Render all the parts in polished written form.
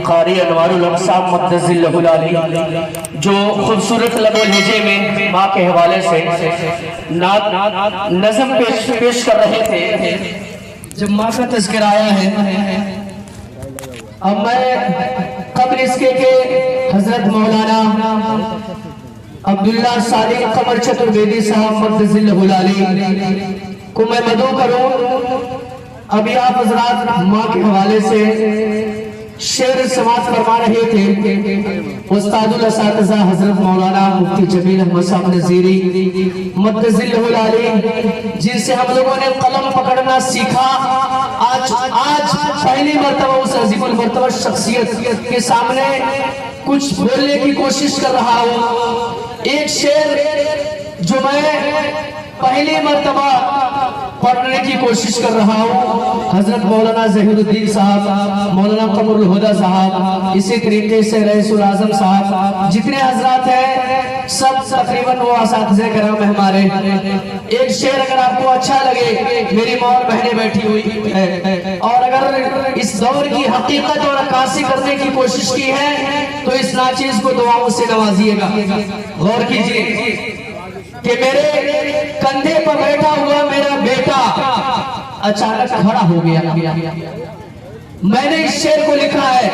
कारी अनवारुल अक़साम मुद्दज़िल्लहुल अली जो खूबसूरत लबोल हिजे में माँ के हवाले से नज़म पेश कर रहे थे। जब माँ का तज़किरा आया है, अब मैं कब्ल इसके के हजरत मौलाना अब्दुल्ला सादिक कमर चतुर्वेदी साहब मुद्दज़िल्लहुल अली को मैं मदू करूं। अभी आप हजरात माँ के हवाले से शेर समाज फरमा रहे थे। उस्तादुल असातिज़ा हजरत मौलाना मुफ्ती जमील अहमद साहब नज़ीरी मुद्दज़िल्लहुल अली, जिनसे हम लोगों ने कलम पकड़ना सीखा, आज पहली मर्तबा उस अज़ीमुल मर्तबा शख्सियत के सामने कुछ बोलने की कोशिश कर रहा हूँ। एक शेर जो मैं पहली मर्तबा पढ़ने की कोशिश कर रहा हूँ, हजरत मौलाना ज़हीरुद्दीन साहब, मौलाना कमरुल हुदा साहब, इसी तरीके से रईसुल आज़म साहब, जितने हजरात हैं सब तकरीबन वो असातिज़े किराम है हमारे। एक शेर अगर आपको अच्छा लगे, मेरी माँ और बहनें बैठी हुई है, और अगर इस दौर की हकीकत और अक्कासी करने की कोशिश की है तो इस नाचीज को दुआओं से नवाजिएगा। गौर कीजिए कि मेरे कंधे पर बैठा हुआ मेरा बेटा अचानक खड़ा हो गया। मैंने इस शेर को लिखा है,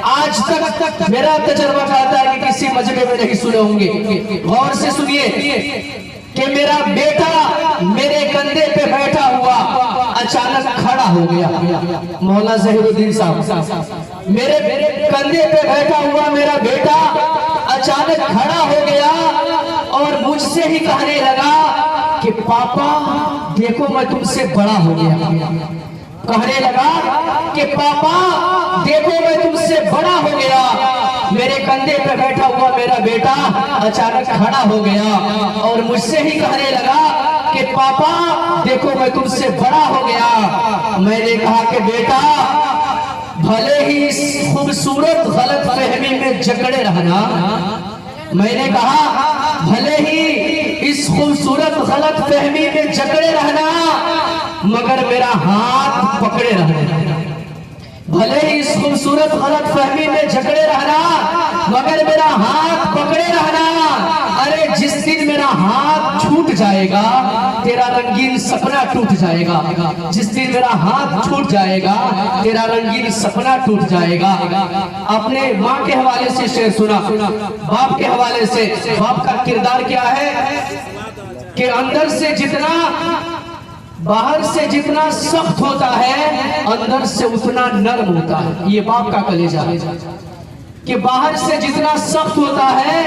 आज तक मेरा तजर्बा कहता है कि किसी मजमे में नहीं सुने होंगे। गौर से सुनिए कि मेरा बेटा मेरे कंधे पे बैठा हुआ अचानक खड़ा हो गया। मौलाना ज़हीरुद्दीन साहब, मेरे कंधे पे बैठा हुआ मेरा बेटा अचानक खड़ा हो गया और मुझसे ही कहने लगा कि पापा देखो मैं तुमसे बड़ा हो गया। कहने लगा कि पापा देखो मैं तुमसे बड़ा हो गया। मेरे कंधे पे बैठा हुआ मेरा बेटा अचानक खड़ा हो गया और मुझसे ही कहने लगा कि पापा देखो मैं तुमसे बड़ा हो गया। मैंने कहा कि बेटा भले ही इस खूबसूरत गलत फहमी में जकड़े रहना, मैंने कहा भले ही इस खूबसूरत गलत फहमी में जकड़े रहना, मगर मेरा हाथ पकड़े रहना। भले ही इस खूबसूरत गलत फहमी में जकड़े रहना, मगर मेरा हाथ पकड़े रहना। अरे जिस दिन मेरा हाथ छूट जाएगा तेरा रंगीन सपना टूट जाएगा। जिस दिन मेरा हाथ छूट जाएगा तेरा रंगीन सपना टूट जाएगा। अपने माँ के हवाले से शेर सुना, बाप के हवाले से। बाप का किरदार क्या है कि अंदर से जितना बाहर से जितना सख्त होता है अंदर से उतना नरम होता है। ये बाप का कलेजा है कि बाहर से जितना सख्त होता है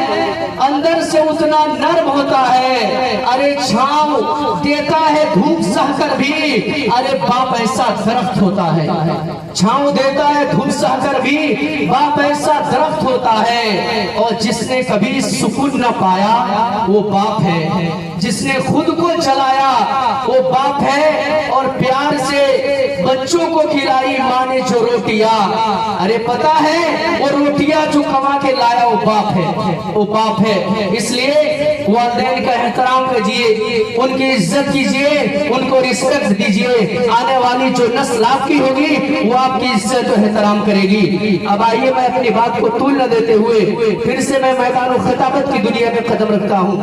अंदर से उतना नरम होता है। अरे छांव देता है धूप सहकर भी, अरे बाप ऐसा दरख्त होता है। छांव देता है धूप सहकर भी, बाप ऐसा दरख्त होता है। और जिसने कभी सुकून न पाया वो बाप है, जिसने खुद को जलाया वो बाप है। और प्यार से बच्चों को खिलाई माँ ने जो रोटियां, अरे पता है वो रोटियां जो कमा के लाया वो बाप है, वो बाप है। इसलिए वालिदैन का एहतराम कीजिए, उनकी इज्जत कीजिए, उनको रिस्पेक्ट दीजिए। आने वाली जो नस्ल आपकी होगी वो आपकी इज्जत और एहतराम करेगी। अब आइए मैं अपनी बात को तूल न देते हुए फिर से मैं मैदान खिताबत की दुनिया में कदम रखता हूँ।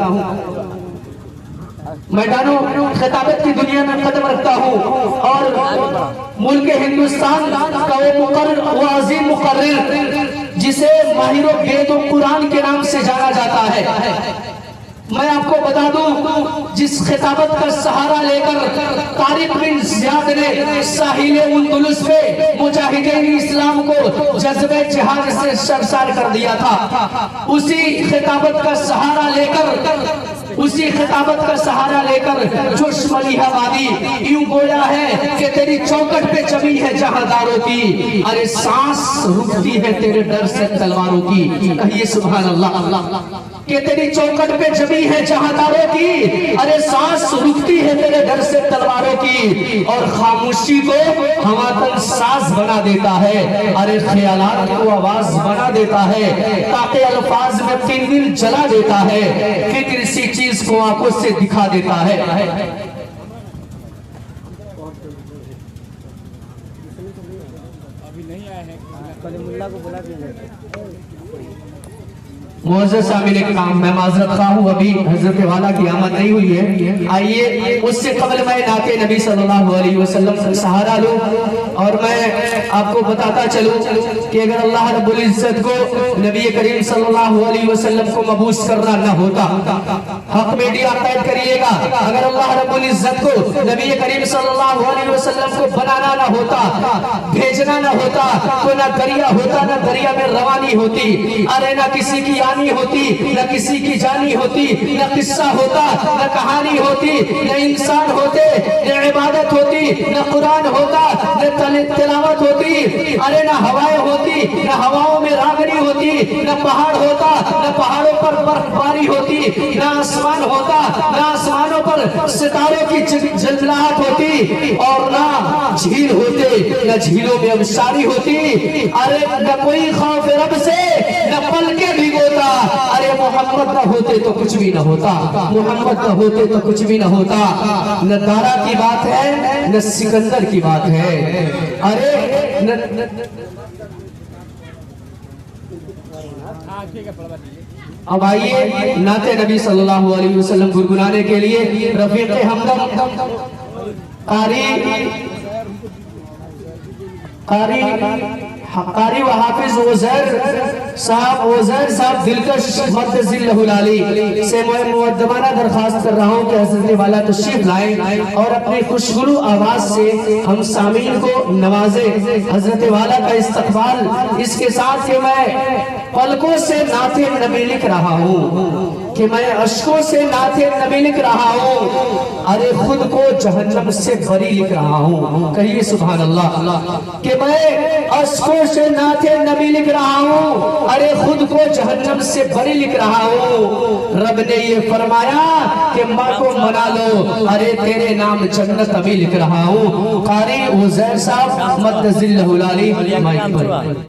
मैदानों खिताबत की दुनिया में कदम रखता हूँ और मुल्क हिंदुस्तान का वो अजीम मुकर्रिर जिसे माहिर वेद और कुरान के नाम से जाना जाता है, मैं आपको बता दूं जिस खिताबत का सहारा लेकर तारिक बिन ज़ियाद ने साहिल अंदलुस पे मुजाहिदीन इस्लाम को जज्बे जिहाद से सरशार कर दिया था, उसी खिताबत का सहारा लेकर जो मलिहाबादी यूं बोला है कि तेरी चौकट पे जमी है जहादारों की, अरे सांस रुकती है तेरे डर से तलवारों की। कहिए सुभान अल्लाह। कि तेरी चौकट पे जमी है जहादारों की, अरे सांस रुकती है तेरे डर से तलवारों की। और खामोशी को हवातन साज बना देता है, अरे ख्यालात को आवाज बना देता है, ताकि अल्फाज में तिल जला देता है, फिर किसी चीज को आंखों से दिखा देता है। अभी नहीं आए हैं। मोअज़्ज़ज़ सामिल काम, मैं माजरत खा हूँ, अभी हजरत वाला की आमद नहीं हुई है। आइए उससे कबल मैं नाते नबी सल्लल्लाहु अलैहि वसल्लम का सहारा लूँ और मैं आपको बताता चलूँ कि अगर अल्लाह रब्बुल इज्जत को नबी करीम सल्लल्लाहु अलैहि वसल्लम को मबूस करना न होता, हक मीडिया कैद करिएगा, अगर अल्लाह रब्बुल इज्जत को नबी करीम सल्लल्लाहु अलैहि वसल्लम को बनाना न होता, भेजना न होता, तो न दरिया होता, न दरिया में रवानी होती, अरे न किसी की आनी होती, न किसी की जानी होती, न किस्सा होता, न कहानी होती, न इंसान होते, न इबादत होती, न कुरान होता, न तिलावत होती, अरे न हवाएं होती, न हवाओं में रागनी होती, न पहाड़ होता, न पहाड़ों पर बर्फबारी होती, न आसमान होता, न आसमानों पर सितारों की जलजलाहट होती, और न झील होते, न झीलों में अबसारी होती, अरे न कोई खौफ रब से, न पल के भिगोता, अरे मोहम्मद न होते तो कुछ भी न होता, मोहम्मद न होते तो कुछ भी न होता। न दारा की बात है, न सिकंदर की बात है, अरे अब आइए नाते नबी सल्लल्लाहु अलैहि वसल्लम गुनगुनाने के लिए रफीक हमदम कारी व हाफिज उज़ैर साहब दिलकश मद्दज़िल्लहुल से मैं मुक़द्दमाना दरखास्त कर रहा हूँ कि हज़रत वाला तशरीफ लाएं और अपनी खुशगुलू आवाज से हम सामीन को नवाजे। हज़रत वाला का इस्तक़बाल इसके साथ कि मैं पलकों से नाते नबी लिख रहा हूँ, कि मैं अश्कों से नाते नबी लिख रहा हूँ, अरे खुद को जहन्नम से बरी लिख रहा हूँ। कहिए सुभान अल्लाह। कि मैं अश्कों से नाते नबी लिख रहा हूँ, अरे खुद को जहन्नम से बरी लिख रहा हूँ। रब ने ये फरमाया कि माँ को मना लो, अरे तेरे नाम जन्नत अभी लिख रहा हूँ। कारी उज़ैर साहब मद्दज़िल्लहुल आली।